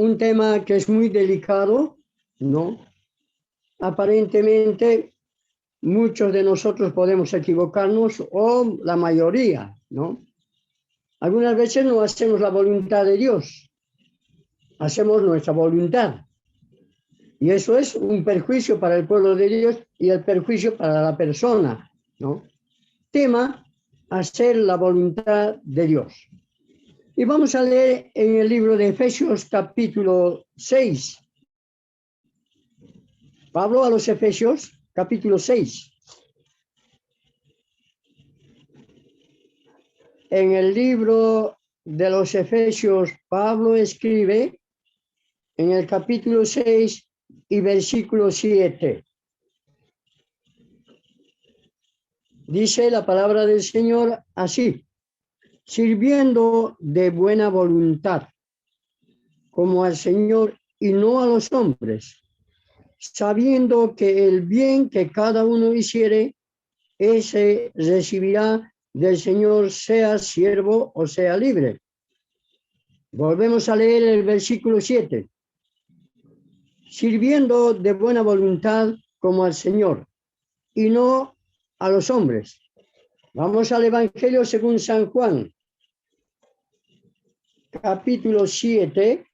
un tema que es muy delicado, ¿no? Aparentemente, muchos de nosotros podemos equivocarnos, o la mayoría, ¿no? Algunas veces no hacemos la voluntad de Dios, hacemos nuestra voluntad. Y eso es un perjuicio para el pueblo de Dios y el perjuicio para la persona, ¿no? Tema, hacer la voluntad de Dios. Y vamos a leer en el libro de Efesios capítulo 6. Pablo a los Efesios capítulo 6. En el libro de los Efesios, Pablo escribe en el capítulo 6 y versículo 7. Dice la palabra del Señor así: sirviendo de buena voluntad, como al Señor y no a los hombres, sabiendo que el bien que cada uno hiciere, ese recibirá del Señor, sea siervo o sea libre. Volvemos a leer el versículo 7. Sirviendo de buena voluntad como al Señor y no a los hombres. Vamos al Evangelio según San Juan, capítulo 7.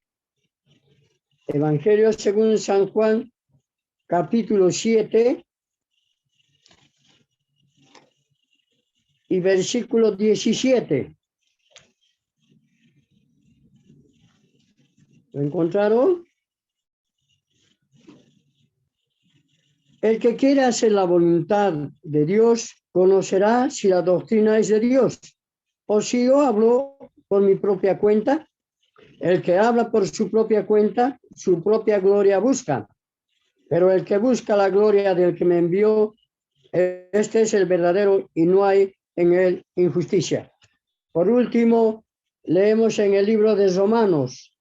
Evangelio según San Juan, capítulo 7 y versículo 17. ¿Lo encontraron? El que quiera hacer la voluntad de Dios conocerá si la doctrina es de Dios o si yo hablo por mi propia cuenta. El que habla por su propia cuenta, su propia gloria busca. Pero el que busca la gloria del que me envió, este es el verdadero y no hay en él injusticia. Por último, leemos en el libro de Romanos,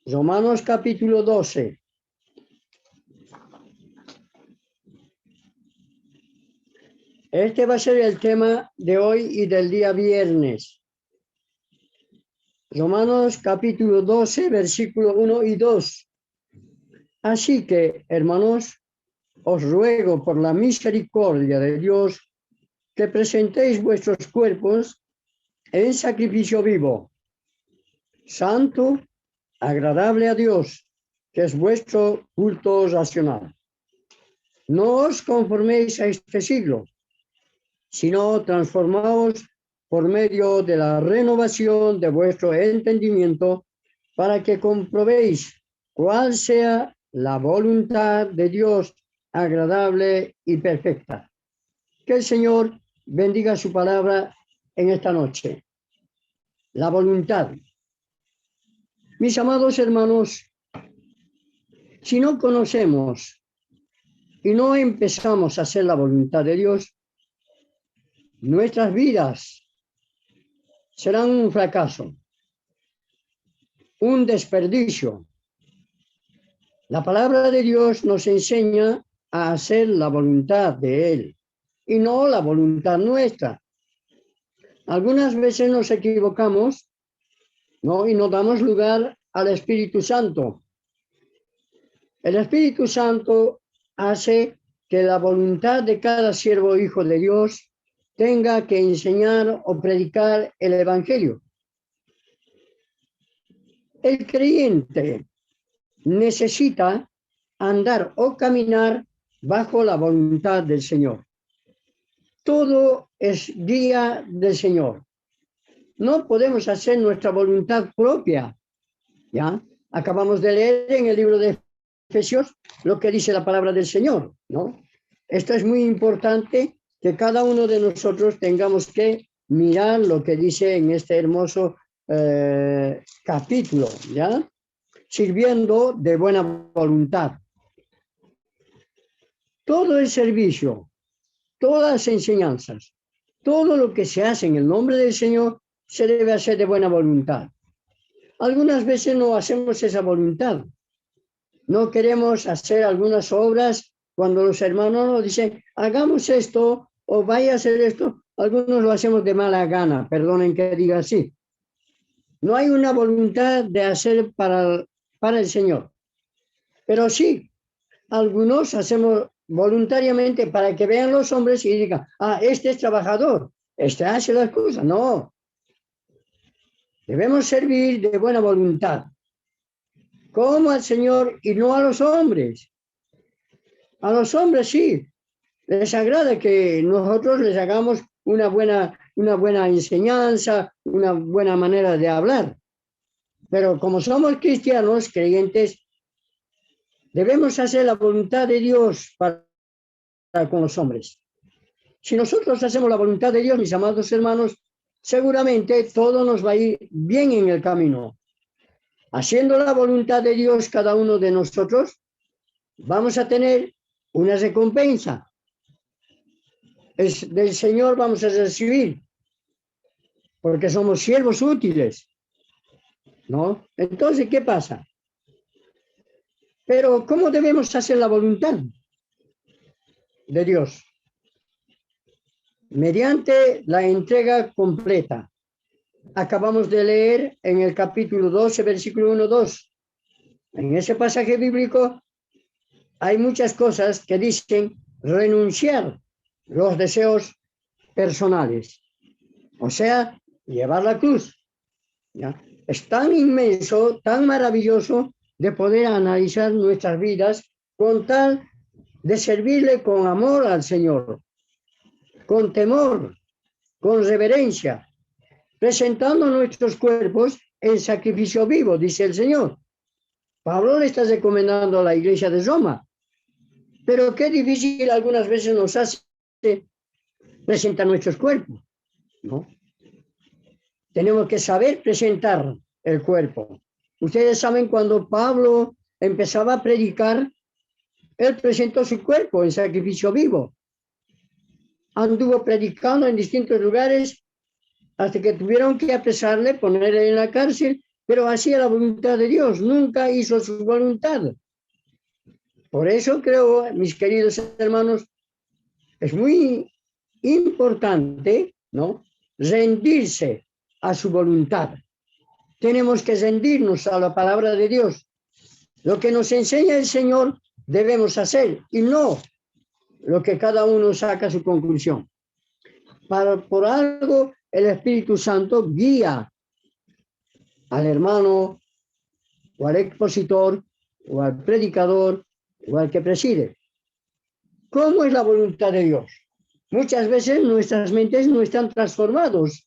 Romanos capítulo 12. Este va a ser el tema de hoy y del día viernes. Romanos capítulo 12, versículo 1 y 2. Así que, hermanos, os ruego por la misericordia de Dios que presentéis vuestros cuerpos en sacrificio vivo, santo, agradable a Dios, que es vuestro culto racional. No os conforméis a este siglo, sino transformaos por medio de la renovación de vuestro entendimiento, para que comprobéis cuál sea la voluntad de Dios agradable y perfecta. Que el Señor bendiga su palabra en esta noche. La voluntad. Mis amados hermanos, si no conocemos y no empezamos a hacer la voluntad de Dios, nuestras vidas serán un fracaso, un desperdicio. La palabra de Dios nos enseña a hacer la voluntad de Él y no la voluntad nuestra. Algunas veces nos equivocamos, ¿no? Y no damos lugar al Espíritu Santo. El Espíritu Santo hace que la voluntad de cada siervo hijo de Dios tenga que enseñar o predicar el Evangelio. El creyente necesita andar o caminar bajo la voluntad del Señor. Todo es guía del Señor. No podemos hacer nuestra voluntad propia. ¿Ya? Acabamos de leer en el libro de Efesios lo que dice la palabra del Señor, ¿no? Esto es muy importante, que cada uno de nosotros tengamos que mirar lo que dice en este hermoso capítulo, ¿ya? Sirviendo de buena voluntad. Todo el servicio, todas las enseñanzas, todo lo que se hace en el nombre del Señor se debe hacer de buena voluntad. Algunas veces no hacemos esa voluntad. No queremos hacer algunas obras cuando los hermanos nos dicen, hagamos esto o vaya a hacer esto. Algunos lo hacemos de mala gana, perdonen que diga así. No hay una voluntad de hacer para el Señor. Pero sí, algunos hacemos voluntariamente para que vean los hombres y digan, ah, este es trabajador, este hace las cosas. No, debemos servir de buena voluntad, como al Señor y no a los hombres. A los hombres sí, les agrada que nosotros les hagamos una buena enseñanza, una buena manera de hablar. Pero como somos cristianos, creyentes, debemos hacer la voluntad de Dios para con los hombres. Si nosotros hacemos la voluntad de Dios, mis amados hermanos, seguramente todo nos va a ir bien en el camino. Haciendo la voluntad de Dios cada uno de nosotros, vamos a tener una recompensa. Del Señor vamos a recibir, porque somos siervos útiles, ¿no? Entonces, ¿qué pasa? Pero, ¿cómo debemos hacer la voluntad de Dios? Mediante la entrega completa. Acabamos de leer en el capítulo 12, versículo 1-2. En ese pasaje bíblico hay muchas cosas que dicen renunciar los deseos personales. O sea, llevar la cruz. ¿Ya? Es tan inmenso, tan maravilloso de poder analizar nuestras vidas con tal de servirle con amor al Señor, con temor, con reverencia, presentando nuestros cuerpos en sacrificio vivo, dice el Señor. Pablo le está recomendando a la iglesia de Roma, pero qué difícil algunas veces nos hace presentar nuestros cuerpos, ¿no? Tenemos que saber presentar el cuerpo. Ustedes saben, cuando Pablo empezaba a predicar, él presentó su cuerpo en sacrificio vivo. Anduvo predicando en distintos lugares hasta que tuvieron que apresarle, ponerle en la cárcel, pero hacía la voluntad de Dios, nunca hizo su voluntad. Por eso creo, mis queridos hermanos, es muy importante, ¿no?, rendirse a su voluntad. Tenemos que rendirnos a la palabra de Dios. Lo que nos enseña el Señor debemos hacer y no lo que cada uno saca su conclusión. Por algo el Espíritu Santo guía al hermano o al expositor o al predicador o al que preside. ¿Cómo es la voluntad de Dios? Muchas veces nuestras mentes no están transformadas.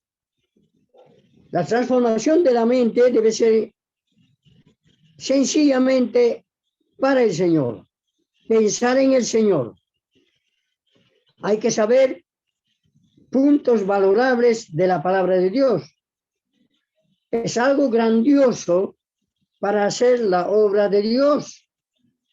La transformación de la mente debe ser sencillamente para el Señor. Pensar en el Señor. Hay que saber puntos valorables de la palabra de Dios. Es algo grandioso para hacer la obra de Dios.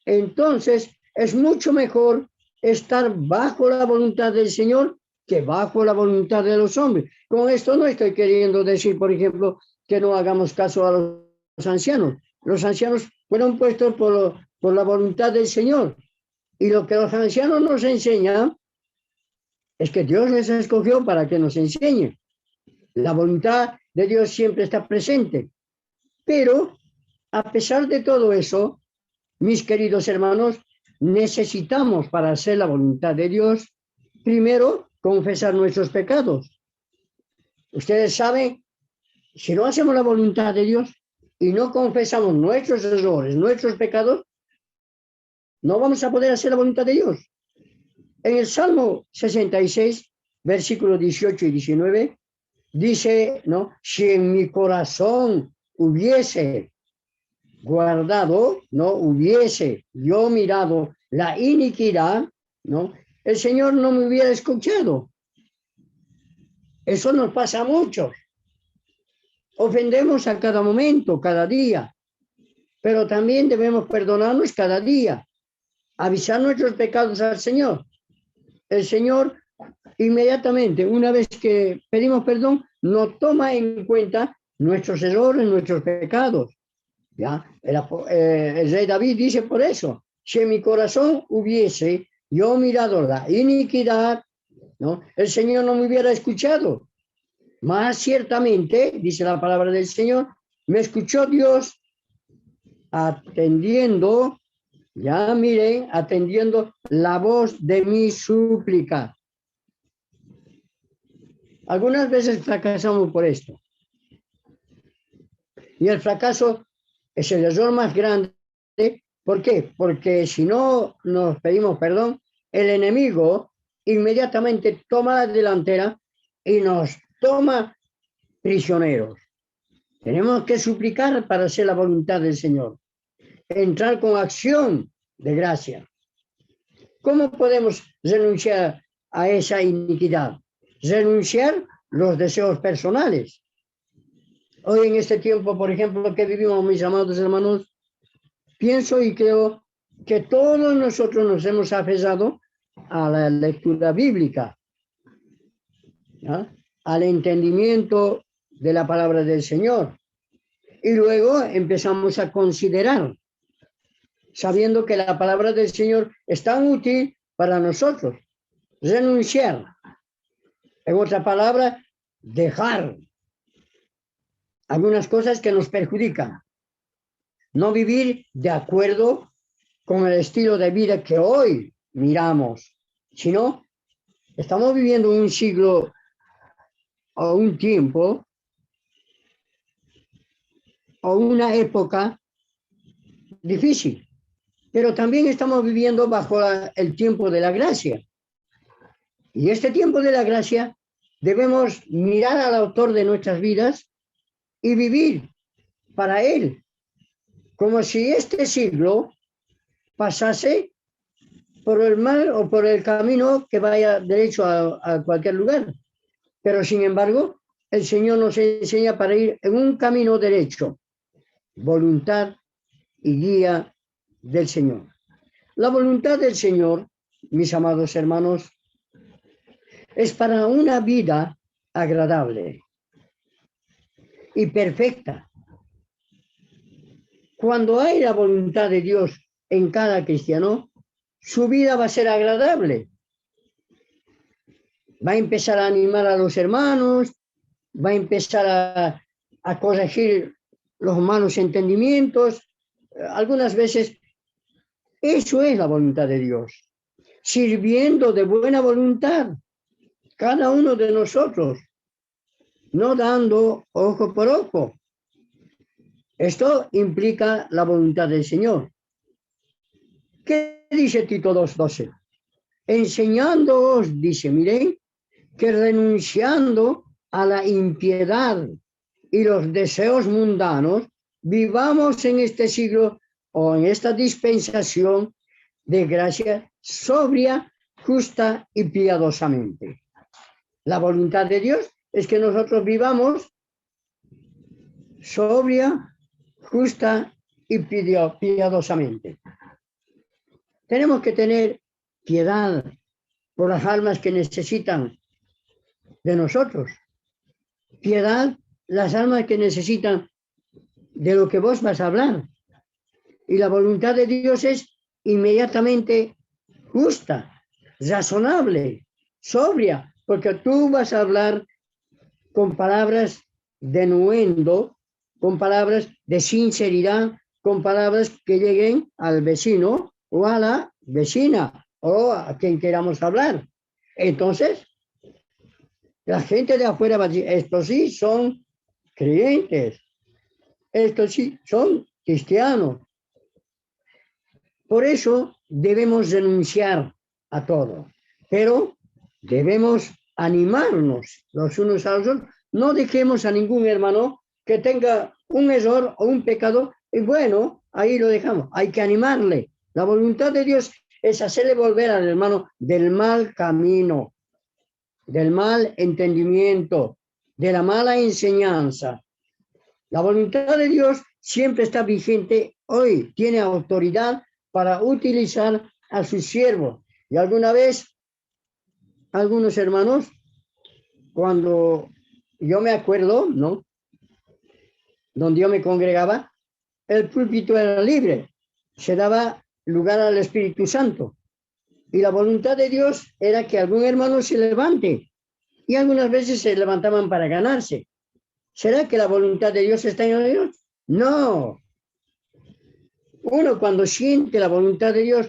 Entonces, es mucho mejor estar bajo la voluntad del Señor que bajo la voluntad de los hombres. Con esto no estoy queriendo decir, por ejemplo, que no hagamos caso a los ancianos. Los ancianos fueron puestos por la voluntad del Señor. Y lo que los ancianos nos enseñan es que Dios les escogió para que nos enseñe. La voluntad de Dios siempre está presente. Pero, a pesar de todo eso, mis queridos hermanos, necesitamos, para hacer la voluntad de Dios, primero confesar nuestros pecados. Ustedes saben, si no hacemos la voluntad de Dios y no confesamos nuestros errores, nuestros pecados, no vamos a poder hacer la voluntad de Dios. En el Salmo 66, versículos 18 y 19, dice, ¿no?, si en mi corazón hubiese guardado, no hubiese yo mirado la iniquidad, ¿no?, el Señor no me hubiera escuchado. Eso nos pasa a muchos. Ofendemos a cada momento, cada día, pero también debemos perdonarnos cada día, avisar nuestros pecados al Señor. El Señor inmediatamente, una vez que pedimos perdón, nos toma en cuenta nuestros errores, nuestros pecados. ¿Ya? El rey David dice por eso, si en mi corazón hubiese yo mirado la iniquidad, ¿no?, el Señor no me hubiera escuchado. Más ciertamente, dice la palabra del Señor, me escuchó Dios atendiendo, ya miren, atendiendo la voz de mi súplica. Algunas veces fracasamos por esto. Y el fracaso es el error más grande. ¿Por qué? Porque si no nos pedimos perdón, el enemigo inmediatamente toma la delantera y nos toma prisioneros. Tenemos que suplicar para hacer la voluntad del Señor. Entrar con acción de gracia. ¿Cómo podemos renunciar a esa iniquidad? Renunciar los deseos personales. Hoy en este tiempo, por ejemplo, que vivimos, mis amados hermanos, pienso y creo que todos nosotros nos hemos aferrado a la lectura bíblica, ¿ya? Al entendimiento de la palabra del Señor. Y luego empezamos a considerar, sabiendo que la palabra del Señor es tan útil para nosotros. Renunciar. En otra palabra, dejar algunas cosas que nos perjudican. No vivir de acuerdo con el estilo de vida que hoy miramos, sino estamos viviendo un siglo o un tiempo o una época difícil, pero también estamos viviendo bajo el tiempo de la gracia. Y este tiempo de la gracia debemos mirar al autor de nuestras vidas y vivir para él, como si este siglo pasase por el mal o por el camino que vaya derecho a cualquier lugar. Pero sin embargo, el Señor nos enseña para ir en un camino derecho, voluntad y guía del Señor. La voluntad del Señor, mis amados hermanos, es para una vida agradable y perfecta. Cuando hay la voluntad de Dios en cada cristiano, su vida va a ser agradable. Va a empezar a animar a los hermanos, va a empezar a corregir los malos entendimientos. Algunas veces eso es la voluntad de Dios, sirviendo de buena voluntad cada uno de nosotros, no dando ojo por ojo. Esto implica la voluntad del Señor. ¿Qué dice Tito 2:12? Enseñándoos, dice, miren, que renunciando a la impiedad y los deseos mundanos, vivamos en este siglo o en esta dispensación de gracia sobria, justa y piadosamente. La voluntad de Dios es que nosotros vivamos sobria, justa y piadosamente. Tenemos que tener piedad por las almas que necesitan de nosotros. Piedad, las almas que necesitan de lo que vos vas a hablar. Y la voluntad de Dios es inmediatamente justa, razonable, sobria, porque tú vas a hablar con palabras de denuendo, con palabras de sinceridad, con palabras que lleguen al vecino o a la vecina o a quien queramos hablar. Entonces, la gente de afuera va a decir, estos sí son creyentes, estos sí son cristianos. Por eso debemos renunciar a todo, pero debemos animarnos los unos a los otros. No dejemos a ningún hermano que tenga un error o un pecado y bueno, ahí lo dejamos. Hay que animarle. La voluntad de Dios es hacerle volver al hermano del mal camino, del mal entendimiento, de la mala enseñanza. La voluntad de Dios siempre está vigente, hoy tiene autoridad para utilizar a sus siervos. Y alguna vez, algunos hermanos, cuando yo me acuerdo, ¿no? Donde yo me congregaba, el púlpito era libre, se daba lugar al Espíritu Santo. Y la voluntad de Dios era que algún hermano se levante y algunas veces se levantaban para ganarse. ¿Será que la voluntad de Dios está en Dios? No. Uno cuando siente la voluntad de Dios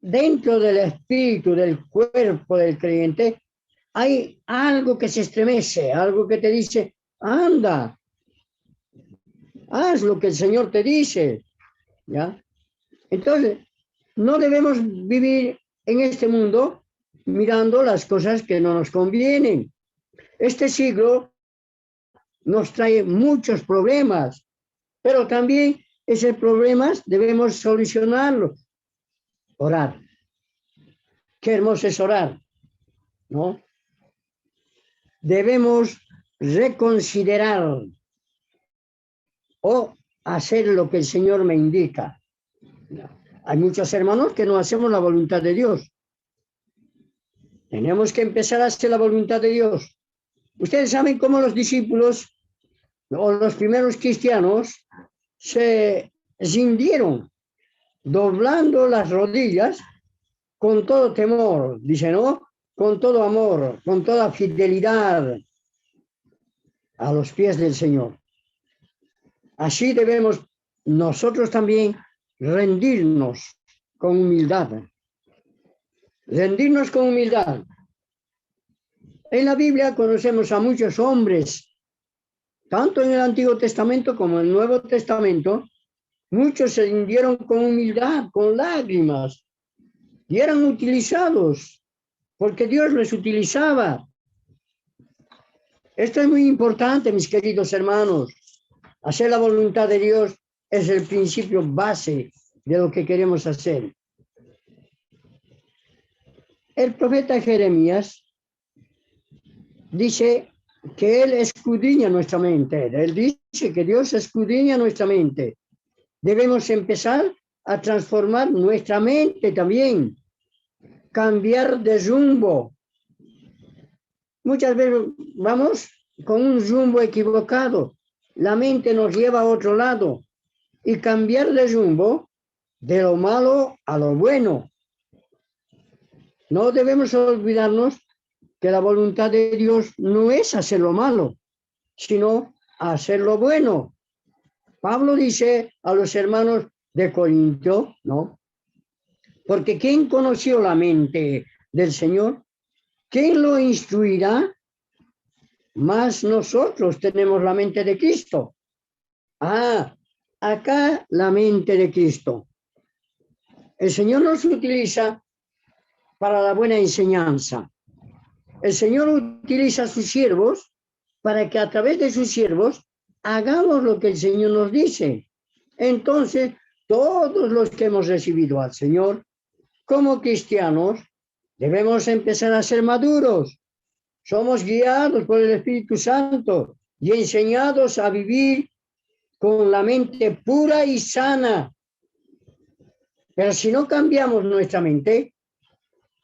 dentro del espíritu, del cuerpo del creyente, hay algo que se estremece, algo que te dice, anda, haz lo que el Señor te dice, ¿ya? Entonces, no debemos vivir en este mundo mirando las cosas que no nos convienen. Este siglo nos trae muchos problemas, pero también esos problemas debemos solucionarlos. Orar. Qué hermoso es orar, ¿no? Debemos reconsiderar o hacer lo que el Señor me indica. Hay muchos hermanos que no hacemos la voluntad de Dios. Tenemos que empezar a hacer la voluntad de Dios. Ustedes saben cómo los discípulos o los primeros cristianos se rindieron, doblando las rodillas con todo temor, dice, ¿no? Con todo amor, con toda fidelidad a los pies del Señor. Así debemos nosotros también rendirnos con humildad. Rendirnos con humildad. En la Biblia conocemos a muchos hombres, tanto en el Antiguo Testamento como en el Nuevo Testamento, muchos se rindieron con humildad, con lágrimas, y eran utilizados, porque Dios les utilizaba. Esto es muy importante, mis queridos hermanos. Hacer la voluntad de Dios es el principio base de lo que queremos hacer. El profeta Jeremías dice que él escudriña nuestra mente. Él dice que Dios escudriña nuestra mente. Debemos empezar a transformar nuestra mente también, cambiar de rumbo. Muchas veces vamos con un rumbo equivocado. La mente nos lleva a otro lado y cambiar de rumbo de lo malo a lo bueno. No debemos olvidarnos que la voluntad de Dios no es hacer lo malo, sino hacer lo bueno. Pablo dice a los hermanos de Corinto, ¿no? Porque ¿quién conoció la mente del Señor? ¿Quién lo instruirá? Más nosotros tenemos la mente de Cristo. Ah, acá la mente de Cristo. El Señor nos utiliza para la buena enseñanza. El Señor utiliza a sus siervos para que a través de sus siervos hagamos lo que el Señor nos dice. Entonces, todos los que hemos recibido al Señor como cristianos, debemos empezar a ser maduros. Somos guiados por el Espíritu Santo y enseñados a vivir con la mente pura y sana. Pero si no cambiamos nuestra mente,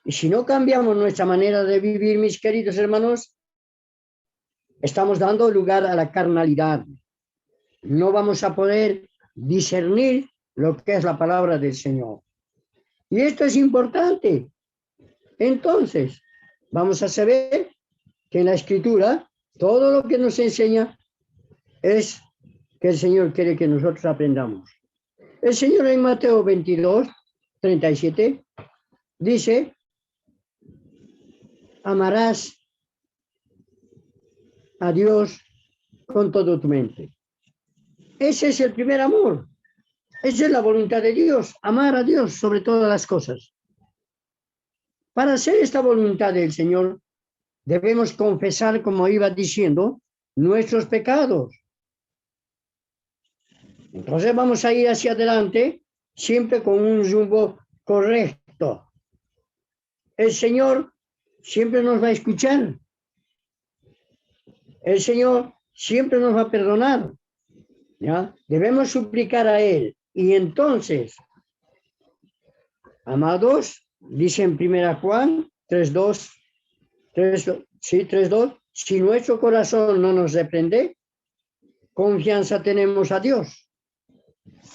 y si no cambiamos nuestra manera de vivir, mis queridos hermanos, estamos dando lugar a la carnalidad. No vamos a poder discernir lo que es la palabra del Señor. Y esto es importante. Entonces, vamos a saber que en la Escritura todo lo que nos enseña es que el Señor quiere que nosotros aprendamos. El Señor en Mateo 22, 37, dice, amarás a Dios con toda tu mente. Ese es el primer amor. Esa es la voluntad de Dios, amar a Dios sobre todas las cosas. Para hacer esta voluntad del Señor, debemos confesar, como iba diciendo, nuestros pecados. Entonces vamos a ir hacia adelante, siempre con un rumbo correcto. El Señor siempre nos va a escuchar. El Señor siempre nos va a perdonar. ¿Ya? Debemos suplicar a Él. Y entonces, amados, dice en 1 Juan 3:2, 3:2, si nuestro corazón no nos reprende, confianza tenemos a Dios.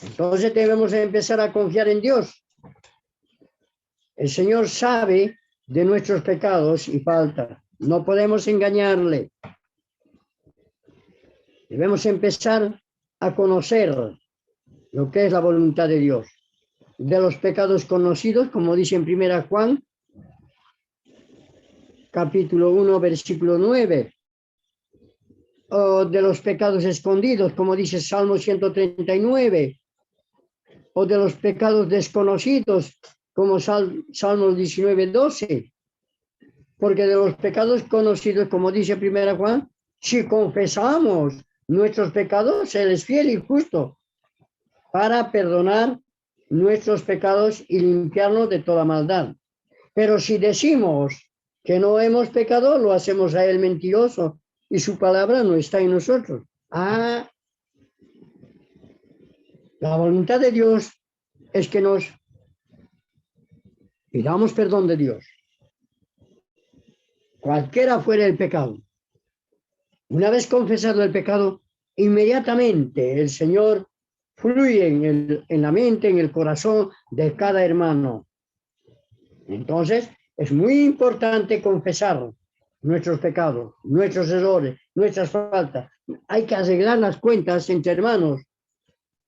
Entonces debemos empezar a confiar en Dios. El Señor sabe de nuestros pecados y faltas. no podemos engañarle. Debemos empezar a conocer lo que es la voluntad de Dios. De los pecados conocidos, como dice en 1 Juan, capítulo 1, versículo 9. O de los pecados escondidos, como dice Salmo 139. O de los pecados desconocidos, como Salmo 19, 12. Porque de los pecados conocidos, como dice 1 Juan, si confesamos nuestros pecados, Él es fiel y justo para perdonar nuestros pecados y limpiarnos de toda maldad. Pero si decimos que no hemos pecado, lo hacemos a Él mentiroso y su palabra no está en nosotros. La voluntad de Dios es que nos pidamos perdón de Dios, cualquiera fuera el pecado. Una vez confesado el pecado, inmediatamente el Señor fluye en la mente, en el corazón de cada hermano. Entonces, es muy importante confesar nuestros pecados, nuestros errores, nuestras faltas. Hay que arreglar las cuentas entre hermanos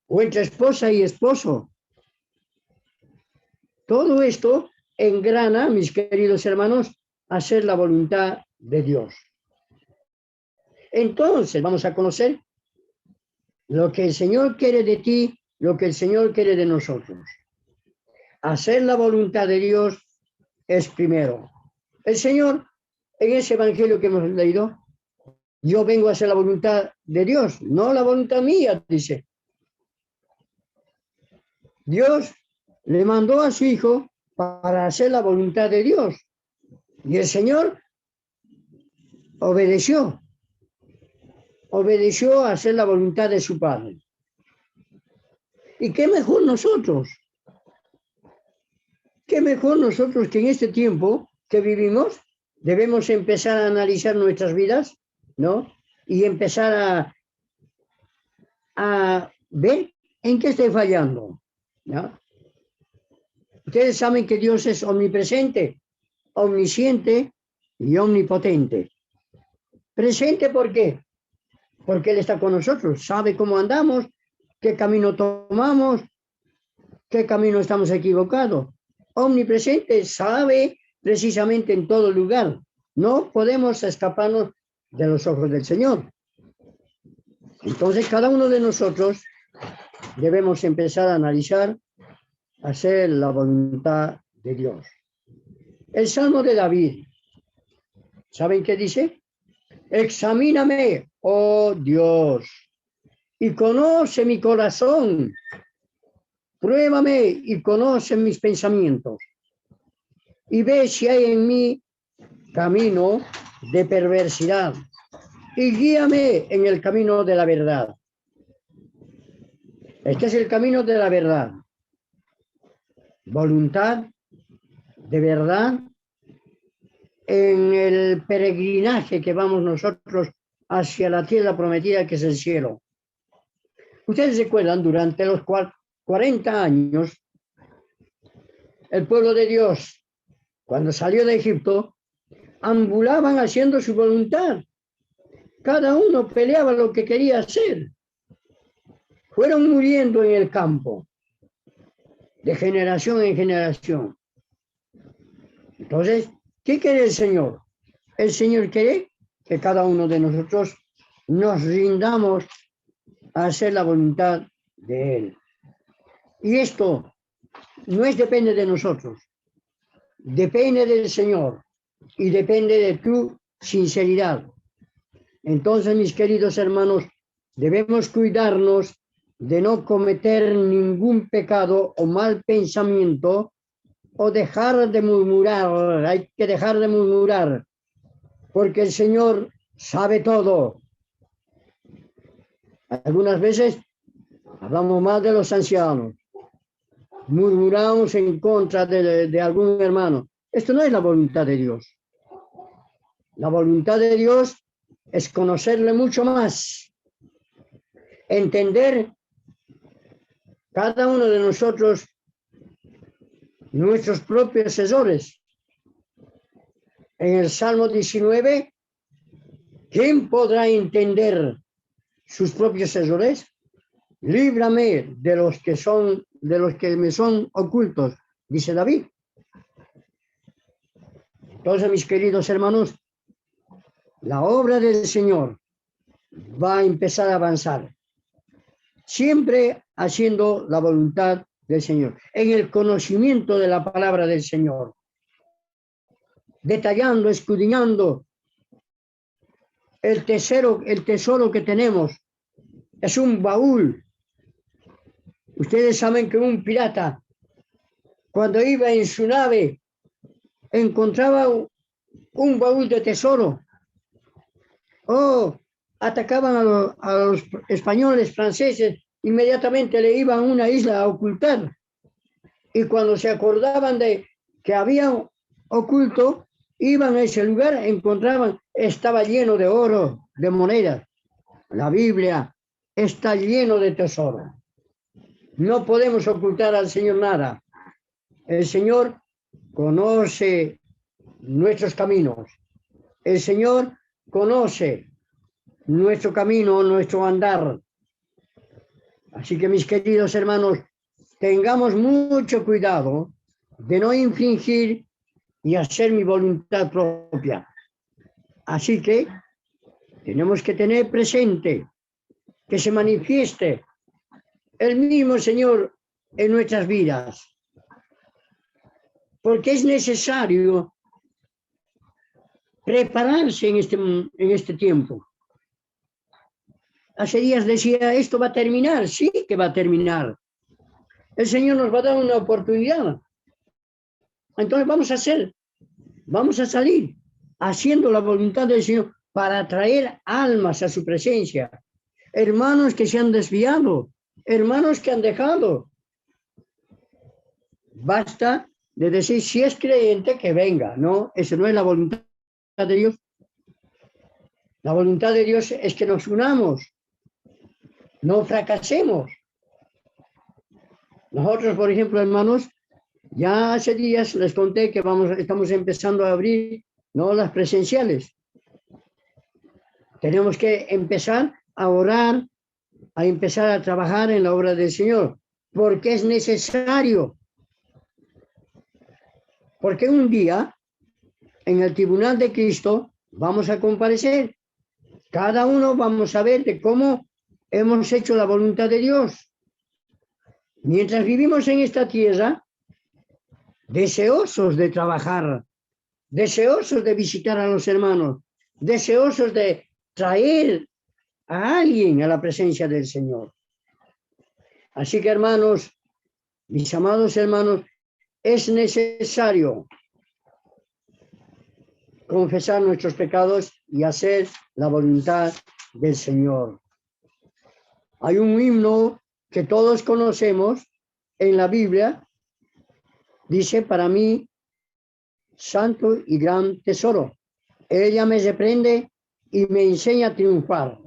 o entre esposa y esposo. Todo esto engrana, mis queridos hermanos, a hacer la voluntad de Dios. Entonces vamos a conocer lo que el Señor quiere de ti, lo que el Señor quiere de nosotros. Hacer la voluntad de Dios es primero. El Señor, en ese evangelio que hemos leído, yo vengo a hacer la voluntad de Dios, no la voluntad mía, dice. Dios le mandó a su Hijo para hacer la voluntad de Dios. Y el Señor obedeció a hacer la voluntad de su Padre. ¿Y qué mejor nosotros? ¿Qué mejor nosotros que en este tiempo que vivimos debemos empezar a analizar nuestras vidas, ¿no? Y empezar a ver en qué estoy fallando, ¿no? Ustedes saben que Dios es omnipresente, omnisciente y omnipotente. Presente, ¿por qué? Porque Él está con nosotros, sabe cómo andamos, qué camino tomamos, qué camino estamos equivocados. Omnipresente, sabe precisamente en todo lugar. No podemos escaparnos de los ojos del Señor. Entonces, cada uno de nosotros debemos empezar a analizar, hacer la voluntad de Dios. El Salmo de David, ¿saben qué dice? Examíname, oh Dios, y conoce mi corazón. Pruébame y conoce mis pensamientos. Y ve si hay en mí camino de perversidad. Y guíame en el camino de la verdad. Este es el camino de la verdad. Voluntad de verdad en el peregrinaje que vamos nosotros hacia la tierra prometida que es el cielo. Ustedes recuerdan, durante los 40 años, el pueblo de Dios, cuando salió de Egipto, ambulaban haciendo su voluntad. Cada uno peleaba lo que quería hacer. Fueron muriendo en el campo, de generación en generación. Entonces, ¿qué quiere el Señor? El Señor quiere que cada uno de nosotros nos rindamos a hacer la voluntad de Él. Y esto no depende de nosotros, depende del Señor y depende de tu sinceridad. Entonces, mis queridos hermanos, debemos cuidarnos de no cometer ningún pecado o mal pensamiento o dejar de murmurar. Hay que dejar de murmurar, porque el Señor sabe todo. Algunas veces hablamos mal de los ancianos, murmuramos en contra de algún hermano. Esto no es la voluntad de Dios. La voluntad de Dios es conocerle mucho más, entender cada uno de nosotros nuestros propios errores En el Salmo 19, ¿quién podrá entender sus propios errores? Líbrame de los que me son ocultos, dice David. Entonces, mis queridos hermanos, la obra del Señor va a empezar a avanzar, siempre haciendo la voluntad del Señor, en el conocimiento de la palabra del Señor, detallando, escudriñando el tesoro que tenemos. Es un baúl. Ustedes saben que un pirata, cuando iba en su nave, encontraba un baúl de tesoro. Atacaban a los españoles, franceses, inmediatamente le iban a una isla a ocultar. Y cuando se acordaban de que había oculto, iban a ese lugar, encontraban, estaba lleno de oro, de monedas. La Biblia está lleno de tesoro. No podemos ocultar al Señor nada. El Señor conoce nuestros caminos. El Señor conoce nuestro camino, nuestro andar. Así que, mis queridos hermanos, tengamos mucho cuidado de no infringir y hacer mi voluntad propia. Así que tenemos que tener presente que se manifieste el mismo Señor en nuestras vidas, porque es necesario prepararse en este tiempo. Hace días decía, esto va a terminar. Sí que va a terminar. El Señor nos va a dar una oportunidad. Entonces vamos a salir haciendo la voluntad del Señor para traer almas a su presencia. Hermanos que se han desviado, hermanos que han dejado. Basta de decir, si es creyente, que venga. No, eso no es la voluntad de Dios. La voluntad de Dios es que nos unamos, no fracasemos. Nosotros, por ejemplo, hermanos, ya hace días les conté que estamos empezando a abrir, ¿no?, las presenciales. Tenemos que empezar a orar, a empezar a trabajar en la obra del Señor, porque es necesario. Porque un día, en el tribunal de Cristo, vamos a comparecer. Cada uno vamos a ver de cómo hemos hecho la voluntad de Dios. Mientras vivimos en esta tierra, deseosos de trabajar, deseosos de visitar a los hermanos, deseosos de traer a alguien a la presencia del Señor. Así que, hermanos, mis amados hermanos, es necesario confesar nuestros pecados y hacer la voluntad del Señor. Hay un himno que todos conocemos en la Biblia, dice, para mí, santo y gran tesoro. Ella me reprende y me enseña a triunfar.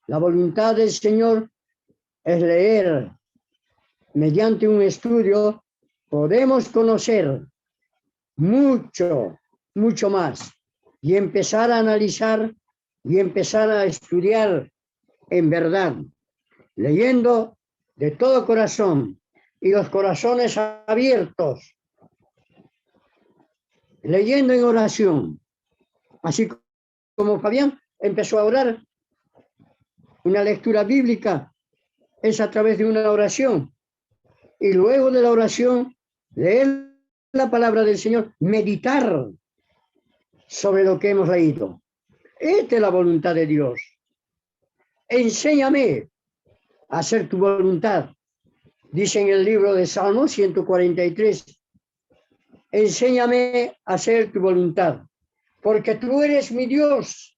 La voluntad del Señor es leer. Mediante un estudio podemos conocer mucho más y empezar a analizar y empezar a estudiar en verdad, leyendo de todo corazón y los corazones abiertos, leyendo en oración. Así como Fabián empezó a orar, una lectura bíblica es a través de una oración. Y luego de la oración, leer la palabra del Señor, meditar sobre lo que hemos leído. Esta es la voluntad de Dios. Enséñame a hacer tu voluntad. Dice en el libro de Salmos 143, enséñame a hacer tu voluntad, porque tú eres mi Dios.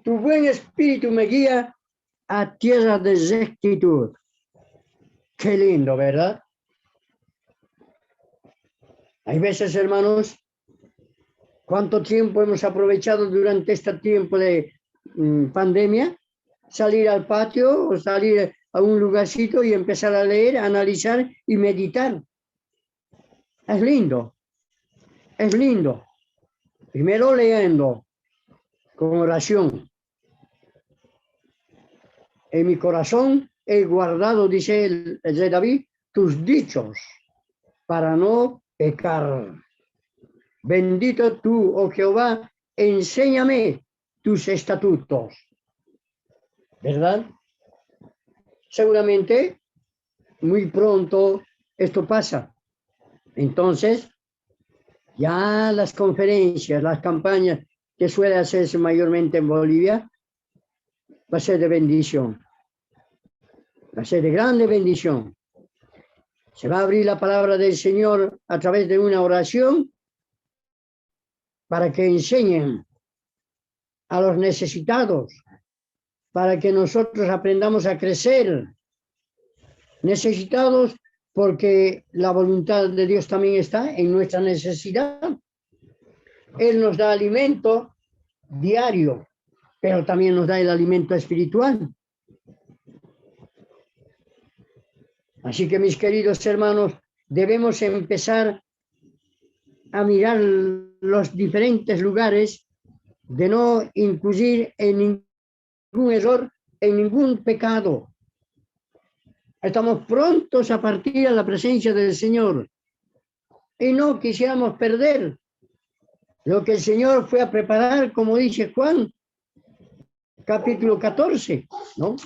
Tu buen espíritu me guía a tierra de rectitud. Qué lindo, ¿verdad? Hay veces, hermanos, ¿cuánto tiempo hemos aprovechado durante este tiempo de pandemia? Salir al patio o salir a un lugarcito y empezar a leer, a analizar y meditar. Es lindo, es lindo. Primero leyendo con oración. En mi corazón he guardado, dice el rey David, tus dichos para no pecar. Bendito tú, oh Jehová, enséñame tus estatutos. ¿Verdad? Seguramente muy pronto esto pasa. Entonces, ya las conferencias, las campañas que suele hacerse mayormente en Bolivia, va a ser de bendición. Va a ser de grande bendición. Se va a abrir la palabra del Señor a través de una oración para que enseñen a los necesitados, para que nosotros aprendamos a crecer. Necesitados porque la voluntad de Dios también está en nuestra necesidad. Él nos da alimento diario, pero también nos da el alimento espiritual. Así que, mis queridos hermanos, debemos empezar a mirar los diferentes lugares de no incurrir en ningún error, en ningún pecado. Estamos prontos a partir a la presencia del Señor y no quisiéramos perder lo que el Señor fue a preparar, como dice Juan, capítulo 14, ¿no?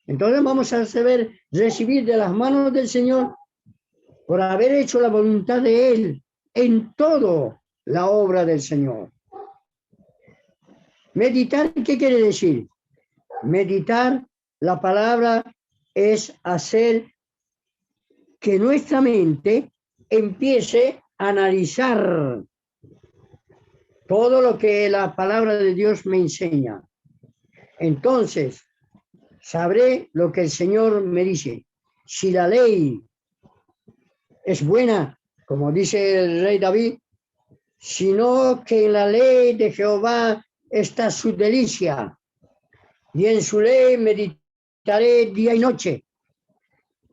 Entonces vamos a saber recibir de las manos del Señor por haber hecho la voluntad de Él en toda la obra del Señor. Meditar, ¿qué quiere decir? Meditar, la palabra es hacer que nuestra mente empiece a analizar todo lo que la palabra de Dios me enseña. Entonces, sabré lo que el Señor me dice. Si la ley es buena, como dice el rey David, sino que en la ley de Jehová está su delicia, y en su ley meditaré día y noche.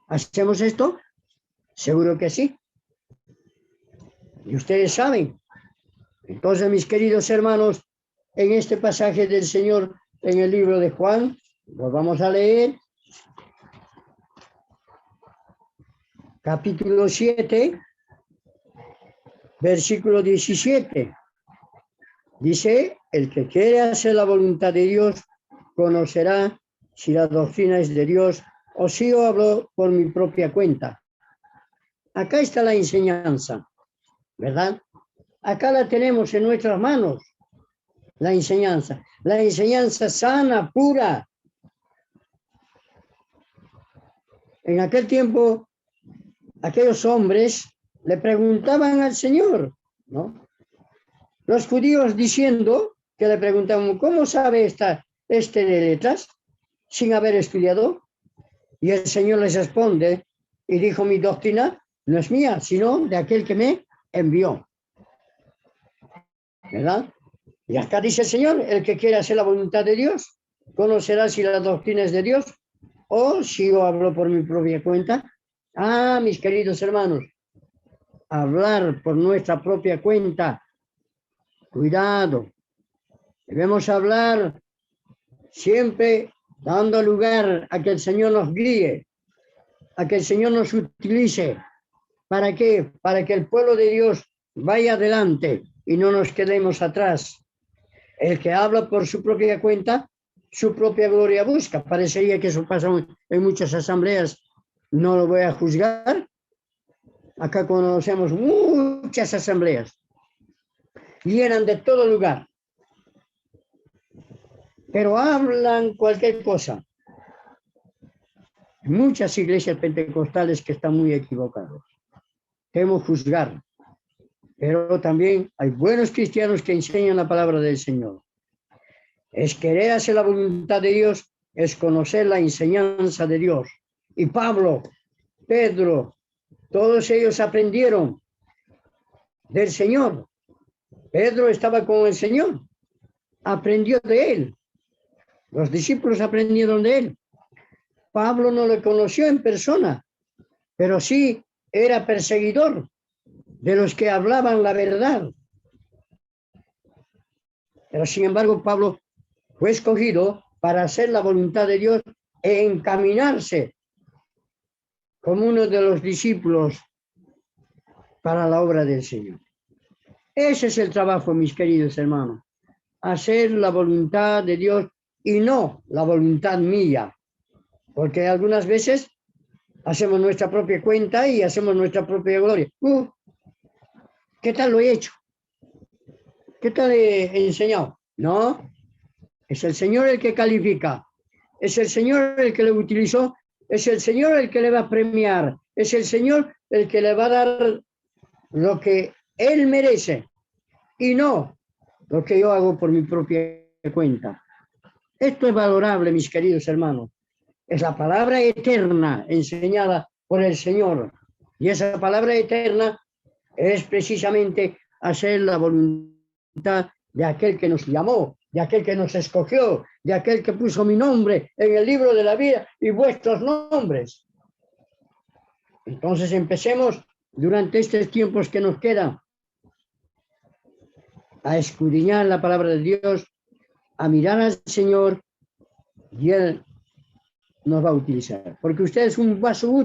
¿Hacemos esto? Seguro que sí. Y ustedes saben. Entonces, mis queridos hermanos, en este pasaje del Señor, en el libro de Juan, lo vamos a leer, capítulo 7, versículo 17. Dice, el que quiere hacer la voluntad de Dios, conocerá si la doctrina es de Dios o si yo hablo por mi propia cuenta. Acá está la enseñanza, ¿verdad? Acá la tenemos en nuestras manos, la enseñanza sana, pura. En aquel tiempo, aquellos hombres le preguntaban al Señor, ¿no? Los judíos diciendo que le preguntaban, ¿cómo sabe este de letras sin haber estudiado? Y el Señor les responde y dijo, mi doctrina no es mía, sino de aquel que me envió. ¿Verdad? Y acá dice el Señor, el que quiera hacer la voluntad de Dios, conocerá si la doctrina es de Dios o si yo hablo por mi propia cuenta. Ah, mis queridos hermanos, hablar por nuestra propia cuenta. Cuidado. Debemos hablar siempre dando lugar a que el Señor nos guíe, a que el Señor nos utilice. ¿Para qué? Para que el pueblo de Dios vaya adelante y no nos quedemos atrás. El que habla por su propia cuenta, su propia gloria busca. Parecería que eso pasa en muchas asambleas. No lo voy a juzgar. Acá conocemos muchas asambleas. Llenan de todo lugar. Pero hablan cualquier cosa. Muchas iglesias pentecostales que están muy equivocadas. Debemos juzgar. Pero también hay buenos cristianos que enseñan la palabra del Señor. Es querer hacer la voluntad de Dios, es conocer la enseñanza de Dios. Y Pablo, Pedro, todos ellos aprendieron del Señor. Pedro estaba con el Señor, aprendió de él. Los discípulos aprendieron de él. Pablo no lo conoció en persona, pero sí era perseguidor de los que hablaban la verdad. Pero sin embargo, Pablo fue escogido para hacer la voluntad de Dios e encaminarse como uno de los discípulos para la obra del Señor. Ese es el trabajo, mis queridos hermanos. Hacer la voluntad de Dios y no la voluntad mía. Porque algunas veces hacemos nuestra propia cuenta y hacemos nuestra propia gloria. ¿Qué tal lo he hecho? ¿Qué tal he enseñado? No, es el Señor el que califica. Es el Señor el que le utilizó. Es el Señor el que le va a premiar. Es el Señor el que le va a dar lo que Él merece. Y no lo que yo hago por mi propia cuenta. Esto es valorable, mis queridos hermanos. Es la palabra eterna enseñada por el Señor. Y esa palabra eterna es precisamente hacer la voluntad de aquel que nos llamó, de aquel que nos escogió, de aquel que puso mi nombre en el libro de la vida y vuestros nombres. Entonces empecemos durante estos tiempos que nos quedan a escudriñar la palabra de Dios, a mirar al Señor y Él nos va a utilizar. Porque usted es un vaso útil.